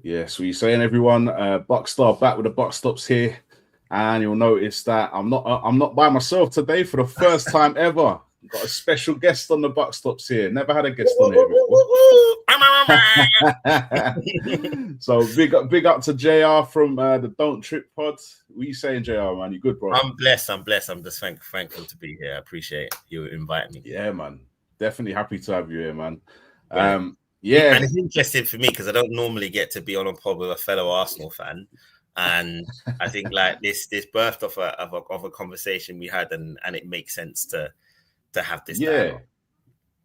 Yes, what you saying, everyone? Buckstar back with the Buck Stops here, and you'll notice that I'm not by myself today for the first time ever. Got a special guest on the Buck Stops here. Never had a guest on here before. So big up to JR from the Don't Trip Pod. What you saying, JR, man? You good, bro? I'm blessed. I'm just thankful to be here. I appreciate you inviting me. Yeah, man. Definitely happy to have you here, man. Yeah, and it's interesting for me because I don't normally get to be on a pod with a fellow Arsenal fan, and I think like this birthed off a conversation we had, and it makes sense to have this dialogue.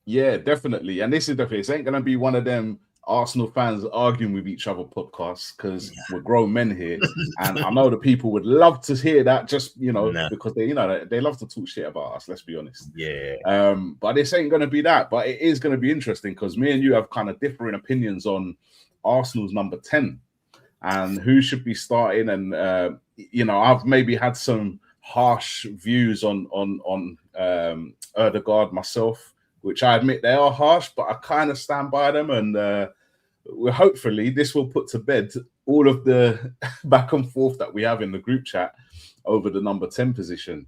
Yeah, definitely. And this ain't gonna be one of them Arsenal fans arguing with each other podcasts because we're grown men here, and I know the people would love to hear that. Just because they love to talk shit about us. Let's be honest. Yeah. But this ain't gonna be that. But it is gonna be interesting because me and you have kind of differing opinions on Arsenal's number 10 and who should be starting. And I've maybe had some harsh views on Ødegaard myself, which I admit they are harsh, but I kind of stand by them. And hopefully this will put to bed all of the back and forth that we have in the group chat over the number 10 position.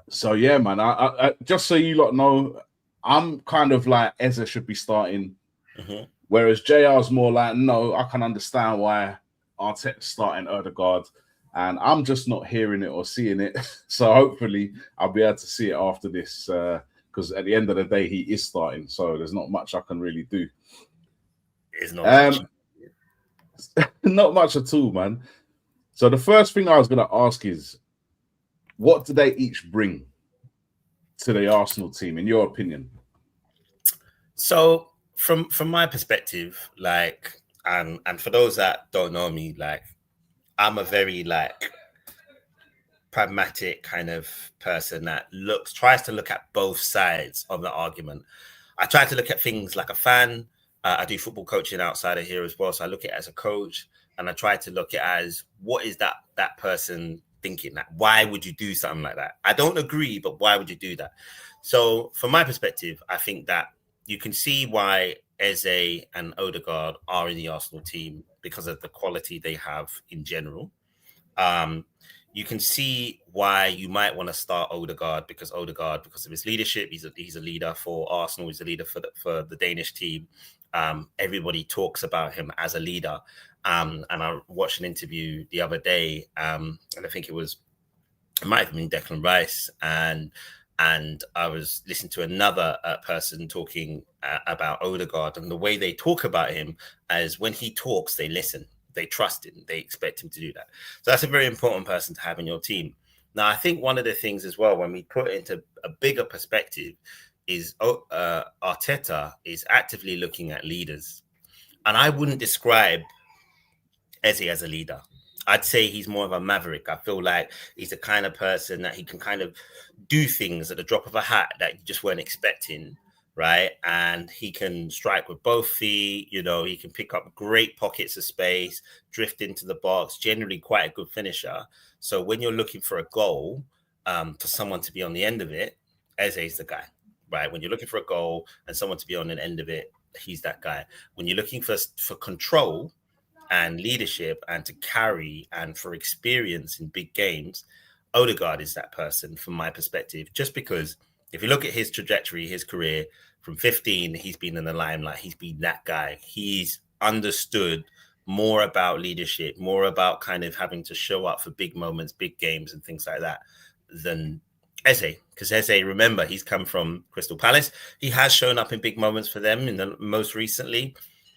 So yeah, man, I just so you lot know, I'm kind of like Eze should be starting, whereas JR's more like, no, I can understand why Arteta's starting Ødegaard. And I'm just not hearing it or seeing it. So hopefully I'll be able to see it after this because at the end of the day, he is starting. So there's not much I can really do. It's not much. Not much at all, man. So the first thing I was going to ask is, what do they each bring to the Arsenal team, in your opinion? So from my perspective, like, and for those that don't know me, like, I'm a very like pragmatic kind of person that tries to look at both sides of the argument. I try to look at things like a fan. I do football coaching outside of here as well. So I look at it as a coach, and I try to look at it as, what is that person thinking? That why would you do something like that? I don't agree, but why would you do that? So from my perspective, I think that you can see why Eze and Ødegaard are in the Arsenal team because of the quality they have in general. You can see why you might want to start Ødegaard because of his leadership, he's a leader for Arsenal, he's a leader for the Danish team. Everybody talks about him as a leader. And I watched an interview the other day, and I think it might have been Declan Rice, and I was listening to another person talking about Ødegaard, and the way they talk about him as when he talks, they listen, they trust him, they expect him to do that. So that's a very important person to have in your team. Now, I think one of the things as well, when we put it into a bigger perspective, is Arteta is actively looking at leaders. And I wouldn't describe Eze as a leader. I'd say he's more of a maverick. I feel like he's the kind of person that he can kind of do things at the drop of a hat that you just weren't expecting, right? And he can strike with both feet. He can pick up great pockets of space, drift into the box, generally quite a good finisher. So when you're looking for a goal, for someone to be on the end of it, Eze's the guy, right? When you're looking for a goal and someone to be on the end of it, he's that guy. When you're looking for control and leadership and to carry and for experience in big games, Ødegaard is that person from my perspective, just because if you look at his trajectory, his career from 15, he's been in the limelight. He's been that guy. He's understood more about leadership, more about kind of having to show up for big moments, big games and things like that than Eze. Because Eze, remember, he's come from Crystal Palace. He has shown up in big moments for them in the most recently,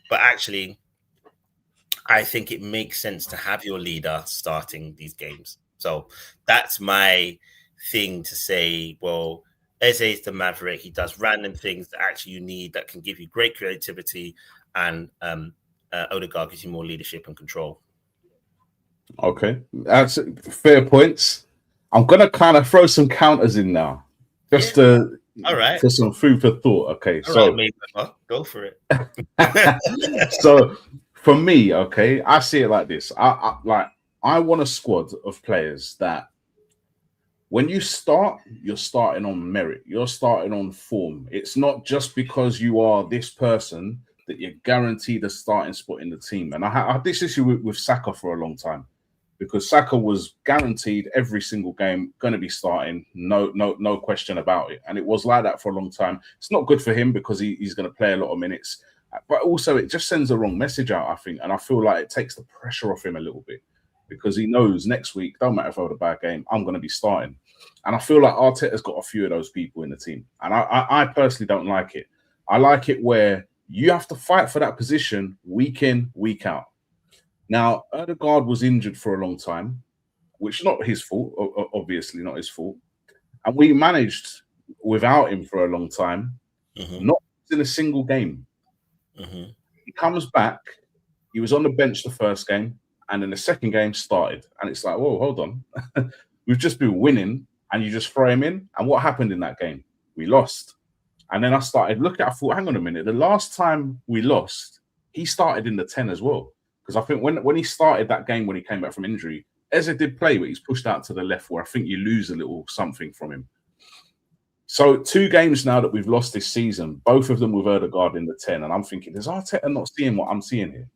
but actually I think it makes sense to have your leader starting these games. So that's my thing to say, well, Eze is the maverick. He does random things that actually you need that can give you great creativity, and Ødegaard gives you more leadership and control. Okay, that's fair points. I'm going to kind of throw some counters in now, just for some food for thought. Okay, go for it. So for me, okay, I see it like this. I want a squad of players that when you start, you're starting on merit. You're starting on form. It's not just because you are this person that you're guaranteed a starting spot in the team. And I had this issue with Saka for a long time, because Saka was guaranteed every single game going to be starting, no question about it. And it was like that for a long time. It's not good for him because he's going to play a lot of minutes, but also it just sends the wrong message out, I think. And I feel like it takes the pressure off him a little bit, because he knows next week, don't matter if I have a bad game, I'm going to be starting. And I feel like Arteta's got a few of those people in the team. And I personally don't like it. I like it where you have to fight for that position week in, week out. Now, Odegaard was injured for a long time, which is not his fault, obviously not his fault. And we managed without him for a long time, not in a single game. He comes back, he was on the bench the first game, and then the second game started. And it's like, whoa, hold on. We've just been winning, and you just throw him in. And what happened in that game? We lost. And then I started looking, I thought, hang on a minute. The last time we lost, he started in the 10 as well. Because I think when he started that game, when he came back from injury, Eze did play, but he's pushed out to the left, where I think you lose a little something from him. So 2 games now that we've lost this season, both of them with Odegaard in the 10. And I'm thinking, is Arteta not seeing what I'm seeing here?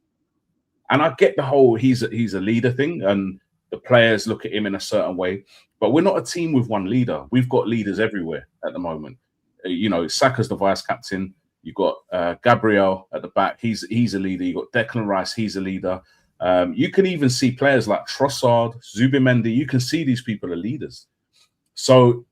And I get the whole he's a leader thing, and the players look at him in a certain way. But we're not a team with one leader. We've got leaders everywhere at the moment. You know, Saka's the vice captain. You've got Gabriel at the back. He's a leader. You've got Declan Rice. He's a leader. You can even see players like Trossard, Zubimendi. You can see these people are leaders. So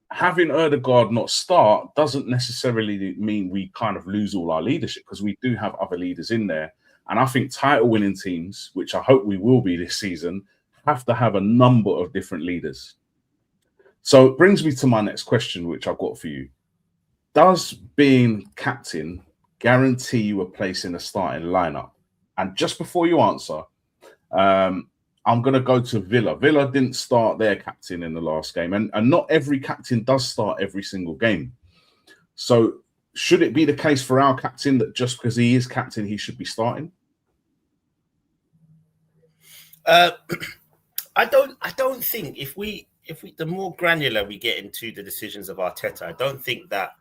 having Odegaard not start doesn't necessarily mean we kind of lose all our leadership, because we do have other leaders in there. And I think title-winning teams, which I hope we will be this season, have to have a number of different leaders. So it brings me to my next question, which I've got for you. Does being captain guarantee you a place in the starting lineup? And just before you answer, I'm going to go to Villa. Villa didn't start their captain in the last game, and not every captain does start every single game. So should it be the case for our captain that just because he is captain, he should be starting? I don't think if we the more granular we get into the decisions of Arteta, I don't think that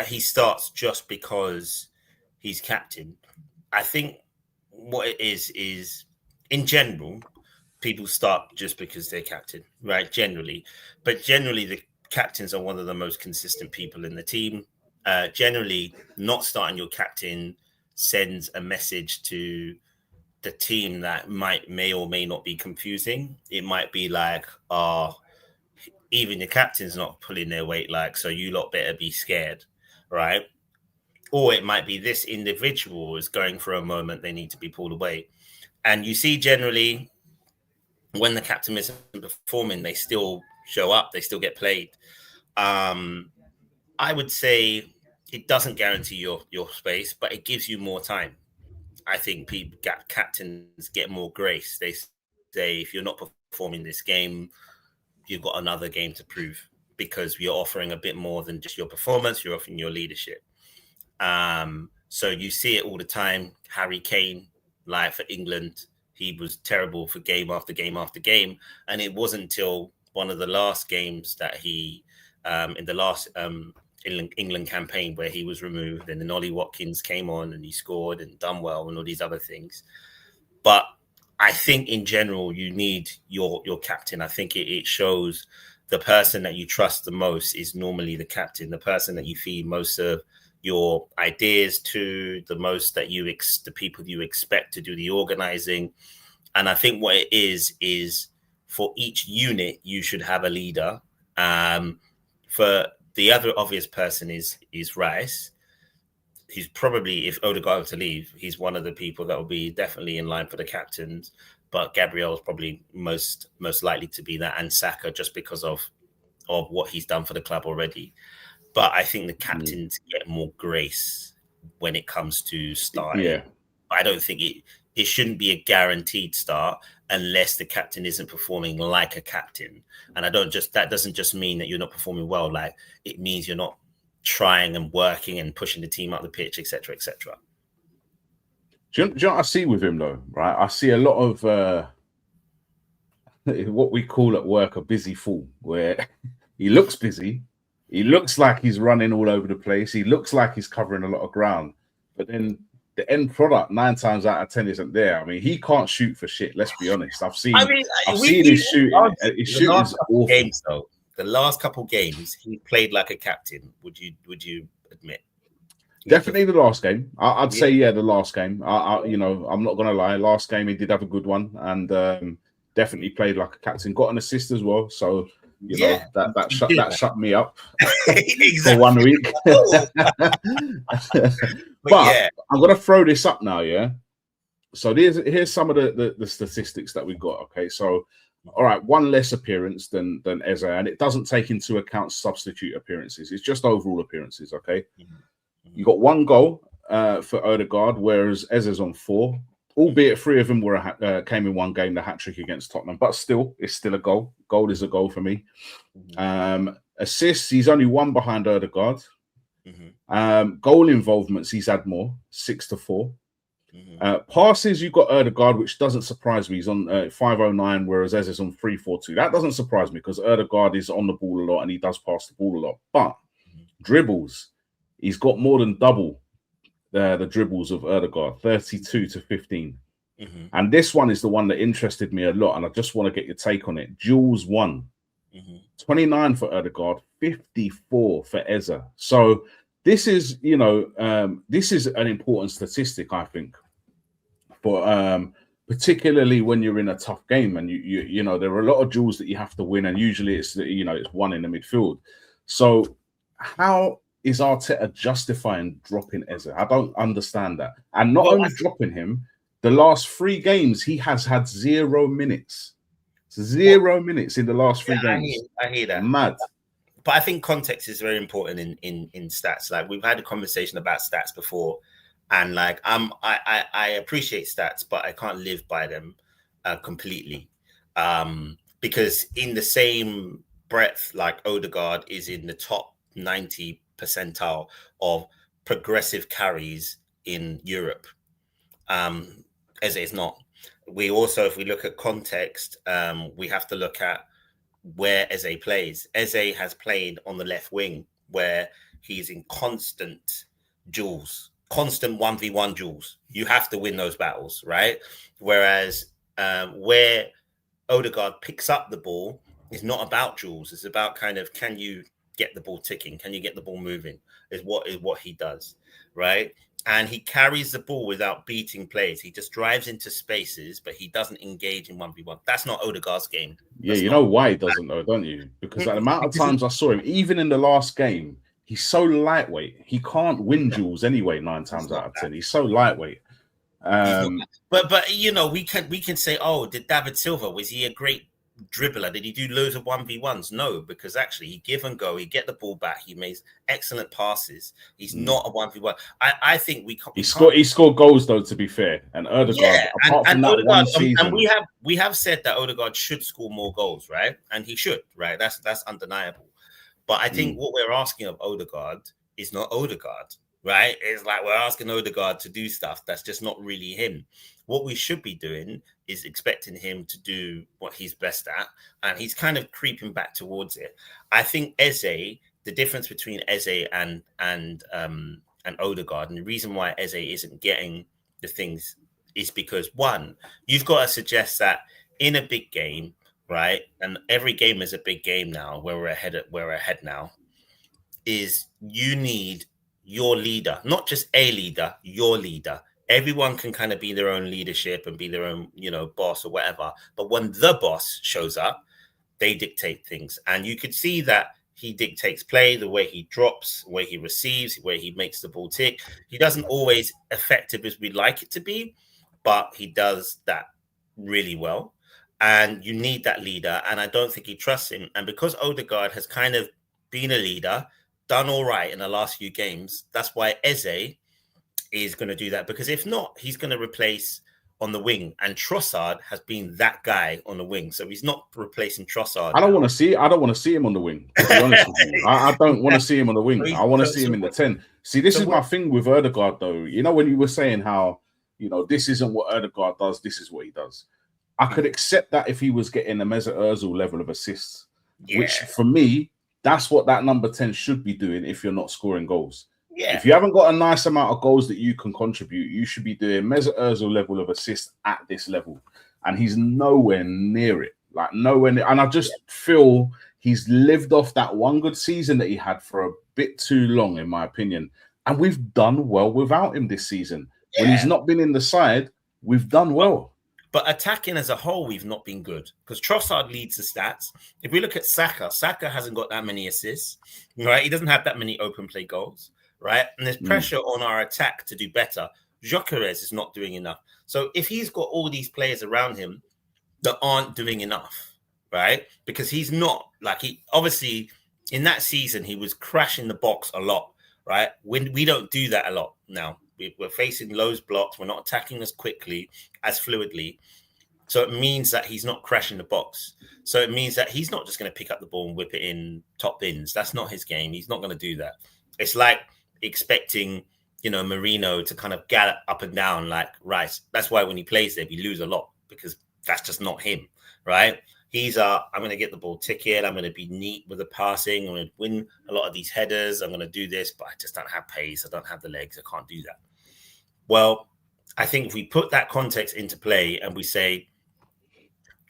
he starts just because he's captain. I think what it is in general, people start just because they're captain, right? Generally, but generally the captains are one of the most consistent people in the team. Generally, not starting your captain sends a message to the team that may or may not be confusing. It might be like, even the captain's not pulling their weight, like, so you lot better be scared, right? Or it might be this individual is going for a moment, they need to be pulled away. And you see generally when the captain isn't performing, they still show up, they still get played. I would say it doesn't guarantee your space, but it gives you more time. I think captains get more grace. They say, if you're not performing this game, you've got another game to prove, because you're offering a bit more than just your performance. You're offering your leadership. So you see it all the time. Harry Kane, like for England, he was terrible for game after game after game. And it wasn't until one of the last games that he, in the last England campaign, where he was removed, and then Ollie Watkins came on and he scored and done well and all these other things. But I think in general, you need your captain. I think it shows the person that you trust the most is normally the captain, the person that you feed most of your ideas to, the most that the people you expect to do the organizing. And I think what it is for each unit, you should have a leader. For the other obvious person is Rice. He's probably, if Odegaard were to leave, he's one of the people that will be definitely in line for the captains. But Gabriel is probably most likely to be that, and Saka, just because of what he's done for the club already. But I think the captains get more grace when it comes to starting. Yeah. I don't think it shouldn't be a guaranteed start unless the captain isn't performing like a captain. And that doesn't just mean that you're not performing well. Like, it means you're not trying and working and pushing the team up the pitch, etc., etc. Do you know what I see with him though? Right, I see a lot of what we call at work a busy fool, where he looks busy, He looks like he's running all over the place. He looks like he's covering a lot of ground. But then the end product 9 times out of 10 isn't there. I mean, he can't shoot for shit. Let's be honest. I've seen his shooting. His shooting's awful. Games, though, the last couple games, he played like a captain. Would you admit? Definitely the last game. I'd say the last game. I'm not gonna lie. Last game he did have a good one, and definitely played like a captain. Got an assist as well. So you know that shut me up for 1 week. but I'm gonna throw this up now. Yeah. So here's some of the statistics that we got. Okay, so all right, 1 less appearance than Eze, and it doesn't take into account substitute appearances. It's just overall appearances. Okay. You got 1 goal for Odegaard, whereas Eze's on 4, albeit 3 of them came in 1 game, the hat-trick against Tottenham. But still, it's still a goal. Goal is a goal for me. Assists, he's only 1 behind Odegaard. Goal involvements, he's had more, 6-4. Passes, you've got Odegaard, which doesn't surprise me. He's on 509, whereas Eze's on 342. That doesn't surprise me because Odegaard is on the ball a lot and he does pass the ball a lot. But dribbles, he's got more than double the dribbles of Odegaard, 32-15. And this one is the one that interested me a lot, and I just want to get your take on it. Duels 1, 29 for Odegaard, 54 for Eze. So this is, this is an important statistic, I think, for particularly when you're in a tough game and you know there are a lot of duels that you have to win, and usually it's it's one in the midfield. So how is Arteta justifying dropping Eze? I don't understand that. And not only dropping him, the last 3 games, he has had 0 minutes. 0 minutes in the last 3 games. I hear that. Mad. But I think context is very important in stats. Like, we've had a conversation about stats before, and like I appreciate stats, but I can't live by them completely. Because in the same breath, like Odegaard is in the top 90 percentile of progressive carries in Europe. Eze is not. We also, if we look at context, we have to look at where Eze plays. Eze has played on the left wing where he's in constant duels, constant 1v1 duels. You have to win those battles, right? Whereas where Odegaard picks up the ball is not about duels. It's about kind of, can you get the ball ticking? Can you get the ball moving? Is what he does, right? And he carries the ball without beating plays. He just drives into spaces, but he doesn't engage in 1v1. That's not Odegaard's game. Yeah, you know why he doesn't, though, don't you? Because the amount of times I saw him, even in the last game, he's so lightweight. He can't win duels anyway. 9 times out of 10, he's so lightweight. But we can say, oh, did David Silva, was he a great dribbler? Did he do loads of 1v1s? No, because actually he give and go, he get the ball back, he makes excellent passes. He's not a 1v1. I think he scored goals, though, to be fair. And Odegaard, apart from that Odegaard, one season, and we have said that Odegaard should score more goals, right? And he should, right? That's undeniable. But I think what we're asking of Odegaard is not Odegaard, right? It's like we're asking Odegaard to do stuff that's just not really him. What we should be doing is expecting him to do what he's best at, and he's kind of creeping back towards it. I think Eze, the difference between Eze and Odegaard, and the reason why Eze isn't getting the things is because, one, you've got to suggest that in a big game, right? And every game is a big game now, where we're ahead now, is you need your leader, not just a leader, your leader. Everyone can kind of be their own leadership and be their own, boss or whatever. But when the boss shows up, they dictate things. And you could see that he dictates play, the way he drops, the way he receives, the way he makes the ball tick. He doesn't always effective as we'd like it to be, but he does that really well. And you need that leader. And I don't think he trusts him. And because Odegaard has kind of been a leader, done all right in the last few games, that's why Eze is going to do that, because if not, he's going to replace on the wing, and Trossard has been that guy on the wing, so he's not replacing Trossard. I don't want to see him on the wing, to be honest with you. I don't want to see him on the wing. I want to see him in the 10. See, this is my thing with Odegaard, though. When you were saying how this isn't what Odegaard does, this is what he does. I could accept that if he was getting a Mesut Ozil level of assists, which for me, That's what that number 10 should be doing if you're not scoring goals. Yeah. If you haven't got a nice amount of goals that you can contribute, you should be doing Mesut Ozil level of assist at this level. And he's nowhere near it. Like nowhere near. And I just feel he's lived off that one good season that he had for a bit too long, in my opinion. And we've done well without him this season. Yeah. When he's not been in the side, we've done well. But attacking as a whole, we've not been good because Trossard leads the stats. If we look at Saka hasn't got that many assists, right? He doesn't have that many open play goals, right? And there's pressure on our attack to do better. Gyökeres is not doing enough. So if he's got all these players around him that aren't doing enough, right? Because he's not like he obviously in that season he was crashing the box a lot, right? When we don't do that a lot now. We're facing low blocks. We're not attacking as quickly, as fluidly. So it means that he's not crashing the box. So it means that he's not just going to pick up the ball and whip it in top bins. That's not his game. He's not going to do that. It's like expecting, Marino to kind of gallop up and down like Rice. That's why when he plays there, we lose a lot because that's just not him, right? He's I'm going to get the ball ticket. I'm going to be neat with the passing. I'm going to win a lot of these headers. I'm going to do this, but I just don't have pace. I don't have the legs. I can't do that. Well, I think if we put that context into play and we say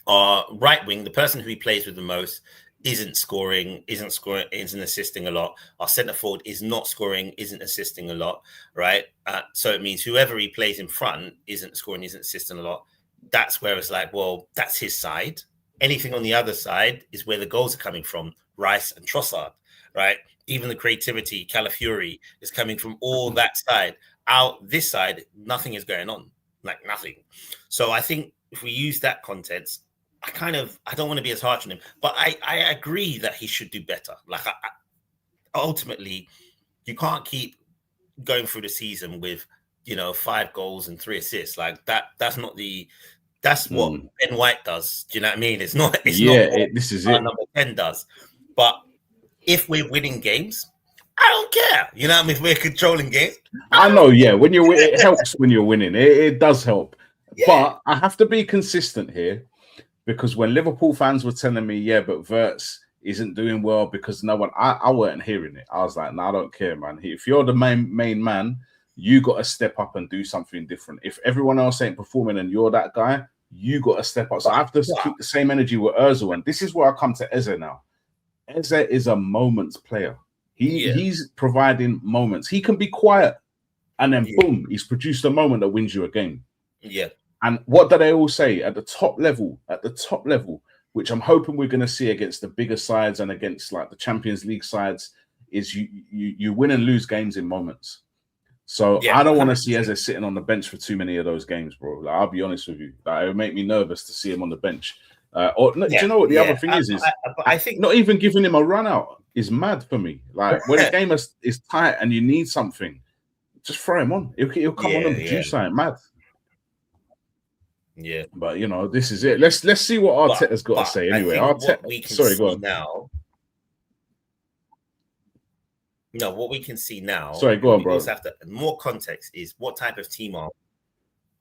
our right wing, the person who he plays with the most, isn't scoring, isn't assisting a lot. Our centre forward is not scoring, isn't assisting a lot, right? So it means whoever he plays in front isn't scoring, isn't assisting a lot. That's where it's like, well, that's his side. Anything on the other side is where the goals are coming from, Rice and Trossard, right? Even the creativity, Calafiori is coming from all that side. Out this side, nothing is going on, like nothing. So I think if we use that context, I don't want to be as harsh on him, but I agree that he should do better. Like ultimately, you can't keep going through the season with, 5 goals and 3 assists. Like that's not that's what Ben White does. Do you know what I mean? It's not. This is it. Number 10 does. But if we're winning games, I don't care. You know what I mean? If we're controlling games. I know, yeah. When you're winning, it helps when you're winning. It does help. Yeah. But I have to be consistent here because when Liverpool fans were telling me, yeah, but Wirtz isn't doing well because no one, I weren't hearing it. I was like, no, I don't care, man. If you're the main man, you got to step up and do something different. If everyone else ain't performing and you're that guy, you got to step up. So I have to keep the same energy with Ozil. And this is where I come to Eze now. Eze is a moments player. He's providing moments. He can be quiet, and then boom, he's produced a moment that wins you a game. Yeah. And what do they all say at the top level, which I'm hoping we're going to see against the bigger sides and against like the Champions League sides, is you win and lose games in moments. So I don't want to see Eze sitting on the bench for too many of those games, bro. Like, I'll be honest with you. Like, it would make me nervous to see him on the bench. Do you know what the other thing is? I think not even giving him a run out is mad for me. Like when the game is tight and you need something, just throw him on. He'll come on and produce something mad. Yeah, but this is it. Let's see what Arteta's got to say anyway. Arteta, go on. What we can see now. Sorry, go on, bro. More context is what type of team are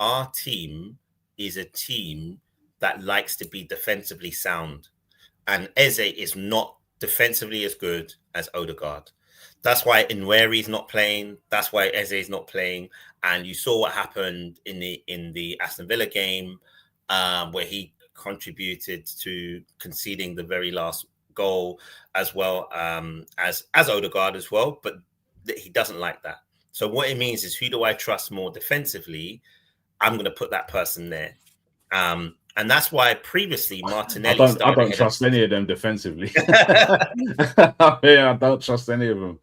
our team is a team that likes to be defensively sound, and Eze is not defensively as good as Odegaard. That's why Nweri's not playing. That's why Eze is not playing. And you saw what happened in the Aston Villa game, where he contributed to conceding the very last goal as well as Odegaard as well. But he doesn't like that. So what it means is, who do I trust more defensively? I'm going to put that person there. And that's why previously Martinelli I don't trust any of them defensively. I don't trust any of them.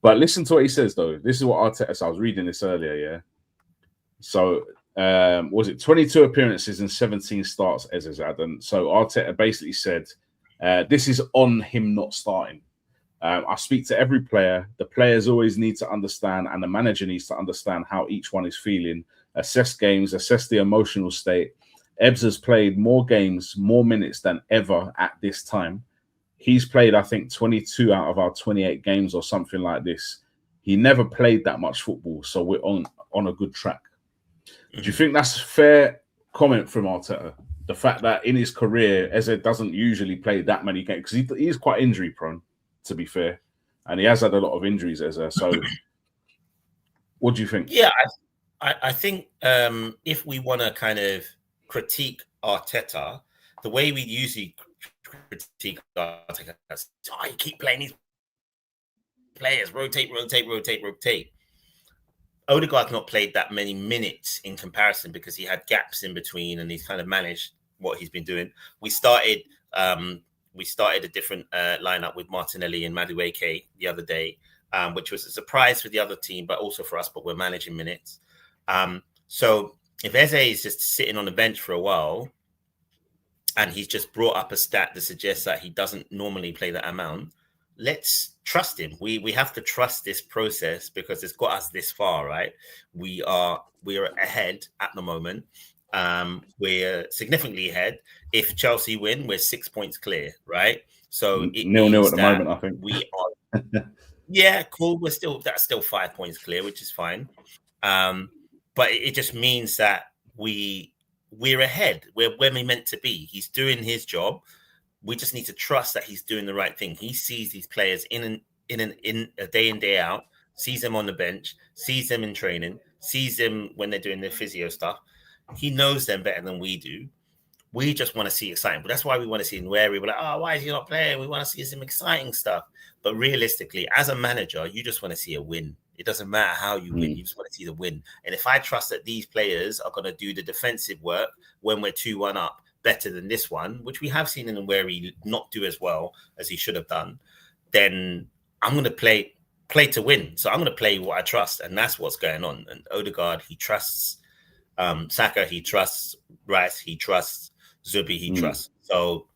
But listen to what he says, though. This is what Arteta said. I was reading this earlier, yeah? So, was it 22 appearances and 17 starts, Eze's had? And so Arteta basically said, this is on him not starting. I speak to every player. The players always need to understand, and the manager needs to understand how each one is feeling. Assess games, assess the emotional state. Ebbs has played more games, more minutes than ever at this time. He's played, I think, 22 out of our 28 games or something like this. He never played that much football, so we're on a good track. Do you think that's a fair comment from Arteta? the fact that in his career, Eze doesn't usually play that many games because he is quite injury prone, to be fair, and he has had a lot of injuries, Eze. So, what do you think? Yeah, I think if we want to kind of critique Arteta, the way we usually critique Arteta is, oh, you keep playing these players, rotate. Odegaard's not played that many minutes in comparison because he had gaps in between and he's kind of managed what he's been doing. We started a different lineup with Martinelli and Madueke the other day, which was a surprise for the other team, but also for us, but we're managing minutes. So if Eze is just sitting on the bench for a while and he's just brought up a stat that suggests that he doesn't normally play that amount, let's trust him. We have to trust this process because it's got us this far, right? We are ahead at the moment. We're significantly ahead. If Chelsea win, we're 6 points clear, right? So it 0-0 at the moment, I think. We are yeah, cool. That's still 5 points clear, which is fine. But it just means that we're ahead. We're where we're meant to be. He's doing his job. We just need to trust that he's doing the right thing. He sees these players in a day in, day out, sees them on the bench, sees them in training, sees them when they're doing their physio stuff. He knows them better than we do. We just want to see exciting. But that's why we want to see him wary. We're like, oh, why is he not playing? We want to see some exciting stuff. But realistically, as a manager, you just want to see a win. It doesn't matter how you win. You just want to see the win. And if I trust that these players are going to do the defensive work when we're 2-1 up better than this one, which we have seen in where he not do as well as he should have done, then I'm going to play to win. So I'm going to play what I trust. And that's what's going on. And Odegaard, he trusts Saka, he trusts Rice, he trusts Zubi, he trusts. So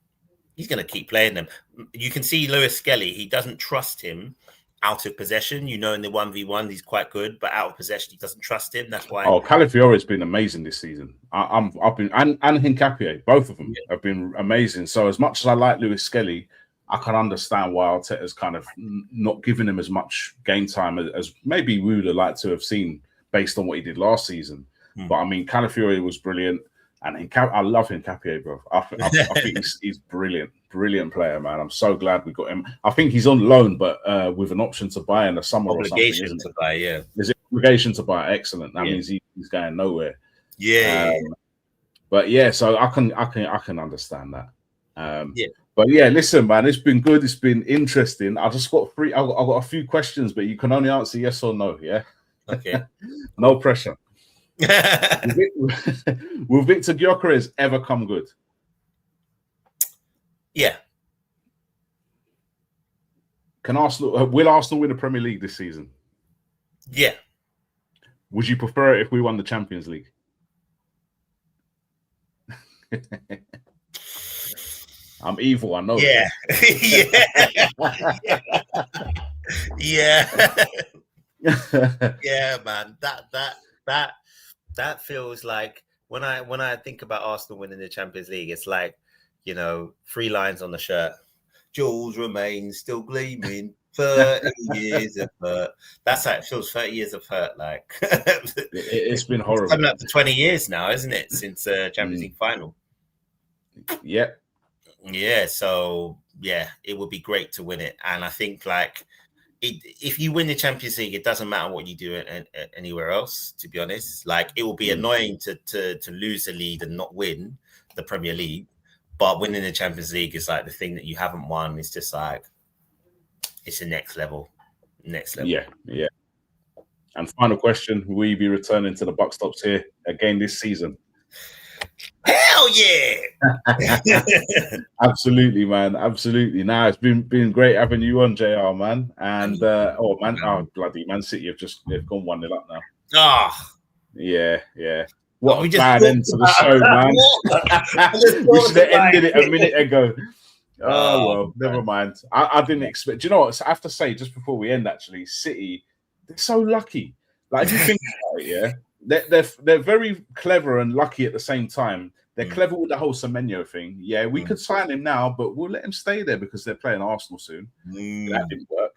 he's going to keep playing them. You can see Lewis Skelly, he doesn't trust him out of possession. In the 1v1, he's quite good, but out of possession, he doesn't trust him. That's why. Oh, Calafiore has been amazing this season. I've been and Hincapié, both of them have been amazing. So as much as I like Lewis Skelly, I can understand why Arteta's kind of not giving him as much game time as maybe we would have liked to have seen based on what he did last season. But I mean, Calafiore was brilliant. And I love Hincapié, bro. I think he's brilliant player, man. I'm so glad we got him. I think he's on loan, but with an option to buy in the summer or something. Obligation to buy, yeah. There's an obligation to buy. Excellent. That means he's going nowhere. Yeah. But yeah, so I can understand that. But yeah, listen, man, it's been good. It's been interesting. I just got I got a few questions, but you can only answer yes or no. Yeah. Okay. No pressure. Will Victor Gyökeres ever come good? Yeah. Will Arsenal win the Premier League this season? Yeah. Would you prefer it if we won the Champions League? I'm evil, I know. Yeah. Yeah. Yeah, man. That feels like when I think about Arsenal winning the Champions League, it's like, 3 lines on the shirt. Jewels remain still gleaming. 30 years of hurt. That's how it feels. 30 years of hurt. Like it's been horrible. It's coming up to 20 years now, isn't it? Since Champions League final. Yeah. Yeah. So yeah, it would be great to win it, and I think if you win the Champions League, it doesn't matter what you do anywhere else, to be honest. Like, it will be annoying to lose the lead and not win the Premier League, but winning the Champions League is like the thing that you haven't won. It's just like, it's the next level. Yeah. And final question, will you be returning to the Buck Stops here again this season? Hell yeah! Absolutely, man. Absolutely. Nah, it's been great having you on, JR, man. And bloody Man City they've gone 1-0 up now. Oh. Yeah. What a bad end to the show, man. We should have ended it a minute ago. Oh, well, never mind. I didn't expect. Do you know what? I have to say, just before we end, actually, City, they're so lucky. Like, if you think about it, yeah. They're very clever and lucky at the same time. They're clever with the whole Semenyo thing. Yeah, we could sign him now, but we'll let him stay there because they're playing Arsenal soon. That didn't work.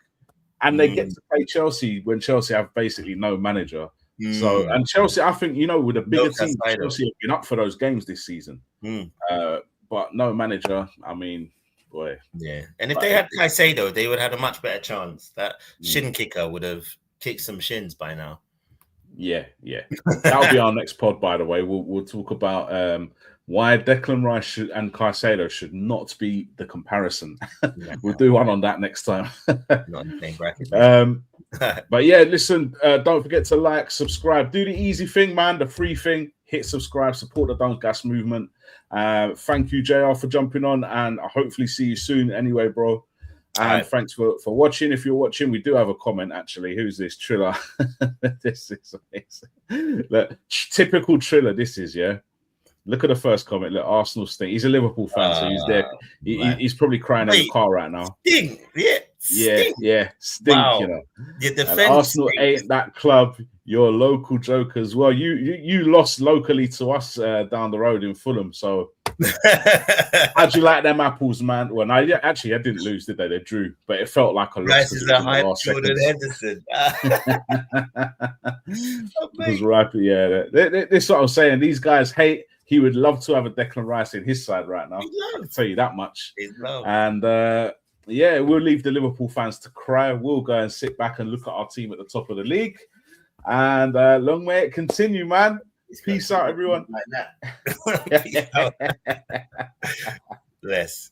And they get to play Chelsea when Chelsea have basically no manager. So, and Chelsea, I think, with a bigger team, Caicedo. Chelsea have been up for those games this season. But no manager, I mean, boy. Yeah. And if they had Caicedo, they would have had a much better chance. That shin kicker would have kicked some shins by now. Yeah. That'll be our next pod, by the way. We'll talk about why Declan Rice and Caicedo should not be the comparison. We'll do one on that next time. Not in the same bracket. But yeah, listen, don't forget to like, subscribe, do the easy thing, man, the free thing. Hit subscribe, support the Don't Gas movement. Thank you, JR, for jumping on, and I'll hopefully see you soon anyway, bro. And thanks for watching. If you're watching, we do have a comment, actually. Who's this? Triller. This is amazing. Look, typical Triller, this is, yeah. Look at the first comment. Look, Arsenal stink. He's a Liverpool fan, so he's there. He's probably crying in the car right now. Stink. Yeah. Stink, wow. Your defense Arsenal ain't that club. You're local jokers. Well, you lost locally to us down the road in Fulham. So how'd you like them apples, man? Well, no, actually, I didn't lose, did they? They drew, but it felt like a loss. Rice is a hype Jordan Henderson. Because right, yeah, this is what I was saying. These guys hate. He would love to have a Declan Rice in his side right now. I can tell you that much. And yeah, we'll leave the Liverpool fans to cry. We'll go and sit back and look at our team at the top of the league. And long may it continue, man. Peace out, everyone. Like that. Peace out. Bless.